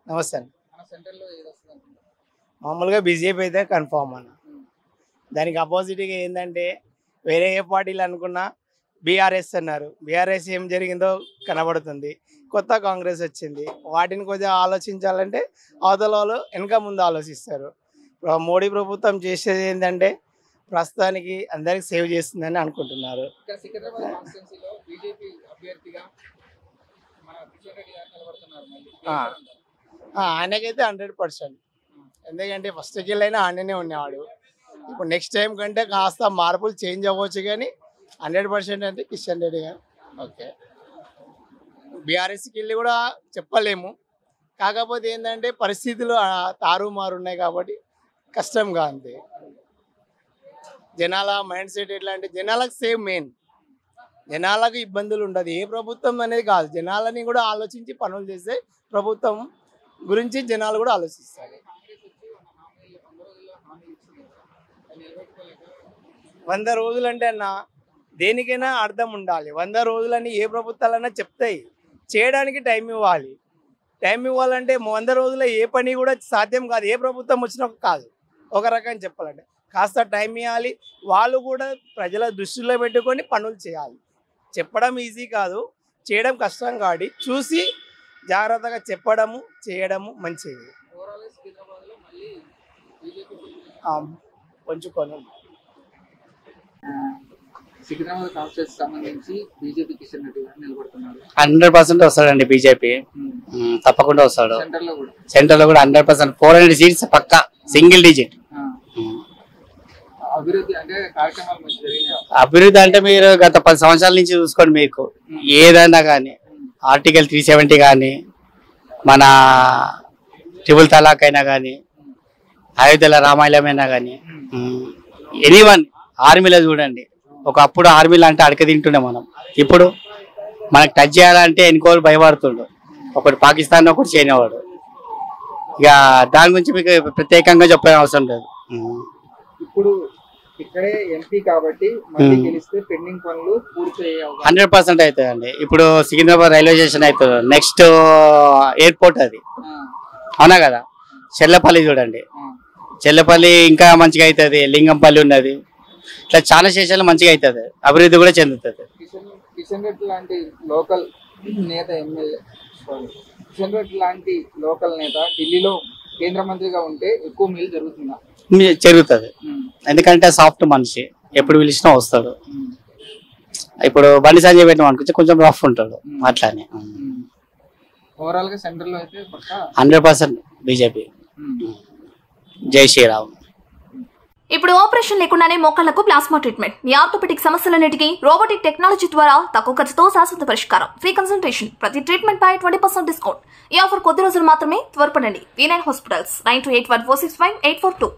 నమస్తే అండి. మామూలుగా బీజేపీ అయితే కన్ఫామ్ అన్న. దానికి అపోజిట్గా ఏంటంటే వేరే ఏ పార్టీలు అనుకున్నా బీఆర్ఎస్ అన్నారు. బీఆర్ఎస్ ఏం జరిగిందో కనబడుతుంది. కొత్త కాంగ్రెస్ వచ్చింది. వాటిని కొద్దిగా ఆలోచించాలంటే అవతల వాళ్ళు వెనక ముందు ఆలోచిస్తారు. మోడీ ప్రభుత్వం చేసేది ఏంటంటే ప్రస్తుతానికి అందరికి సేవ్ చేస్తుందని అనుకుంటున్నారు. ఆయనకైతే 100%. ఎందుకంటే ఫస్ట్కి వెళ్ళైనా ఆయననే ఉండేవాడు. ఇప్పుడు నెక్స్ట్ టైం కంటే కాస్త మార్పులు చేంజ్ అవ్వచ్చు, కానీ 100% అంటే కిషన్ రెడ్డి గారు. ఓకే, బీఆర్ఎస్కి వెళ్ళి కూడా చెప్పలేము. కాకపోతే ఏంటంటే పరిస్థితులు తారుమారు ఉన్నాయి కాబట్టి కష్టంగా అంతే. జనాల మైండ్ సెట్ ఎట్లా అంటే జనాలకు సేమ్ మెయిన్, జనాలకు ఇబ్బందులు ఉండదు. ఏ ప్రభుత్వం అనేది కాదు, జనాలని కూడా ఆలోచించి పనులు చేస్తే ప్రభుత్వం గురించి జనాలు కూడా ఆలోచిస్తారు. 100 రోజులు అంటే అన్న దేనికైనా అర్థం ఉండాలి. 100 రోజులని ఏ ప్రభుత్వాలైనా చెప్తాయి, చేయడానికి టైం ఇవ్వాలి. టైం ఇవ్వాలంటే 100 రోజుల్లో ఏ పని కూడా సాధ్యం కాదు. ఏ ప్రభుత్వం వచ్చినా కాదు, ఒక రకంగా చెప్పాలంటే కాస్త టైం ఇవ్వాలి. వాళ్ళు కూడా ప్రజల దృష్టిలో పెట్టుకొని పనులు చేయాలి. చెప్పడం ఈజీ కాదు, చేయడం కష్టం. కాబట్టి చూసి జాగ్రత్తగా చెప్పడము చేయడము మంచిది. కొంచెం సికింద్రాబాద్ కాన్స్టిట్యూన్సీ సంబంధించి బీజేపీ కిషన్ రెడ్డి గారు నిలబడుతున్నారు. 100% వస్తాడండి. బీజేపీ తప్పకుండా వస్తాడు. సెంటర్ లో కూడా 100%. 400 సీట్స్ పక్కా, సింగిల్ డిజిట్. అభివృద్ధి అంటే కార్యక్రమాలు మంచి జరిగినాయి. అభివృద్ధి అంటే మీరు గత 10 సంవత్సరాల నుంచి చూసుకోండి. మీకు ఏదైనా కానీ ఆర్టికల్ 370 కానీ, మన ట్రిపుల్ తలాక్ అయినా కానీ, అయోధ్యల రామాయణం అయినా కానీ, ఎనీవన్ ఆర్మీలో చూడండి. ఒకప్పుడు ఆర్మీలో అంటే అడక తింటుండే మనం. ఇప్పుడు మనకు టచ్ చేయాలంటే ఎన్నికోలు భయపడుతుండు. ఒకటి పాకిస్తాన్, ఒకటి చైనావాడు. ఇక దాని గురించి మీకు ప్రత్యేకంగా చెప్పే అవసరం లేదు. ఇప్పుడు ఇక్కడే ఎంపీ కాబట్టి మళ్ళీ గెలిస్తే పెండింగ్ పనులు పూర్తి 100% అవుతుందండి. ఇప్పుడు సికింద్రాబాద్ రైల్వే స్టేషన్ అవుతుంది, నెక్స్ట్ ఎయిర్పోర్ట్ అది, అవునా కదా. చెల్లపల్లి చూడండి, చెల్లపల్లి ఇంకా మంచిగా అవుతుంది. లింగంపల్లి ఉన్నది. ఇట్లా చాలా స్టేషన్లు మంచిగా అవుతుంది, అభివృద్ధి కూడా చెందుతుంది. కిషన్ రెడ్డి లాంటి లోకల్ నేత ఎమ్మెల్యే కిషన్ రెడ్డి లాంటి లోకల్ నేత ఢిల్లీలో కేంద్ర మంత్రిగా ఉంటే ఎక్కువ మేలు జరుగుతుందా? జరుగుతుంది. ఎందుకంటే సాఫ్ట్ మనిషి, ఎప్పుడు పిలిచినా వస్తాడు. ఇప్పుడు బండి సంజయ్ పెట్టిన అనుకుంటే కొంచెం రఫ్ ఉంటాడు. అట్లానే ఓవరాల్ గా సెంటర్ లో అయితే 100% బీజేపీ. జై శ్రీరామ్. ఇప్పుడు ఆపరేషన్ లేకుండానే మోకాళ్లకు ప్లాస్మా ట్రీట్మెంట్. మీ ఆర్థోపెటిక్ సమస్యలన్నిటికీ రోబోటిక్ టెక్నాలజీ ద్వారా తక్కువ ఖర్చుతో శాశ్వత పరిష్కారం. ఫ్రీ కన్సల్టేషన్, ప్రతి ట్రీట్మెంట్ పై 20% డిస్కౌంట్. ఈ ఆఫర్ కొద్ది రోజులు మాత్రమే. త్వరపడండి. V9 hospitals 9281465842.